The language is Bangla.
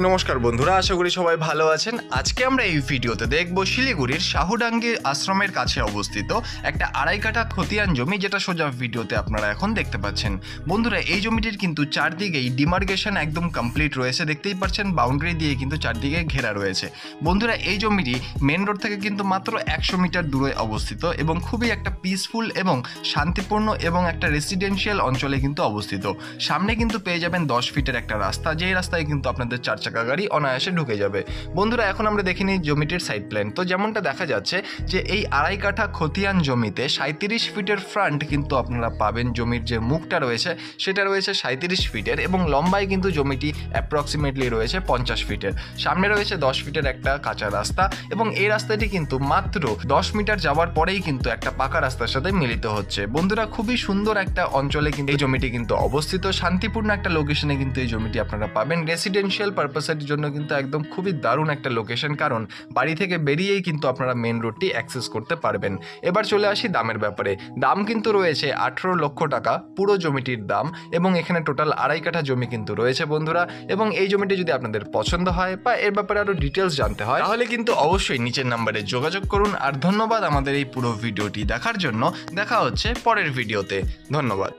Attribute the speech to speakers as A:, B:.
A: নমস্কার বন্ধুরা, আশা করি সবাই ভালো আছেন। আজকে আমরা এই ভিডিওতে দেখব শিলিগুড়ির শাহুডাঙ্গি আশ্রমের কাছে অবস্থিত একটা 2.5 কাঠা খতিয়ান জমি, যেটা সোজা ভিডিওতে আপনারা এখন দেখতে পাচ্ছেন। বন্ধুরা, এই জমিটির কিন্তু চারদিকেই ডিমার্কেশন একদম কমপ্লিট রয়েছে, দেখতেই পাচ্ছেন বাউন্ডারি দিয়ে কিন্তু চারদিকে ঘেরা রয়েছে। বন্ধুরা, এই জমিটি মেন রোড থেকে কিন্তু মাত্র 100 মিটার দূরে অবস্থিত এবং খুবই একটা পিসফুল এবং শান্তিপূর্ণ এবং একটা রেসিডেন্সিয়াল অঞ্চলে কিন্তু অবস্থিত। সামনে কিন্তু পেয়ে যাবেন 10 ফিটের একটা রাস্তা, যেই রাস্তায় কিন্তু আপনাদের 4 চাকা গাড়ি অনায়াসে ঢুকে যাবে। বন্ধুরা, এখন আমরা দেখে নিই জমিটির সাইড প্ল্যান। তো যেমনটা দেখা যাচ্ছে যে এই 2.5 কাঠা খতিয়ান জমিতে 37 ফিটের ফ্রন্ট কিন্তু আপনারা পাবেন। জমির যে মুখটা রয়েছে সেটা রয়েছে 37 ফিটের এবং লম্বায় কিন্তু জমিটি অ্যাপ্রক্সিমেটলি রয়েছে 50 ফিটের। সামনে রয়েছে 10 ফিটের একটা কাঁচা রাস্তা এবং এই রাস্তাটি কিন্তু মাত্র 10 মিটার যাওয়ার পরেই কিন্তু একটা পাকা রাস্তার সাথে মিলিত হচ্ছে। বন্ধুরা, খুবই সুন্দর একটা অঞ্চলে কিন্তু এই জমিটি কিন্তু অবস্থিত। শান্তিপূর্ণ একটা লোকেশনে কিন্তু এই জমিটি আপনারা পাবেন। রেসিডেন্সিয়াল পারপাসের জন্য কিন্তু একদম খুবই দারুণ একটা লোকেশন, কারণ বাড়ি থেকে বেরিয়েই কিন্তু আপনারা মেন রোডটি অ্যাক্সেস করতে পারবেন। এবার চলে আসি দামের ব্যাপারে। দাম কিন্তু রয়েছে 18 লক্ষ টাকা পুরো জমিটির দাম, এবং এখানে টোটাল 2.5 কাঠা জমি কিন্তু রয়েছে বন্ধুরা। এবং এই জমিটি যদি আপনাদের পছন্দ হয় বা এর ব্যাপারে আরো ডিটেলস জানতে হয়, তাহলে কিন্তু অবশ্যই নিচের নাম্বারে যোগাযোগ করুন। আর ধন্যবাদ আমাদের এই পুরো ভিডিওটি দেখার জন্য। দেখা হচ্ছে পরের ভিডিওতে। ধন্যবাদ।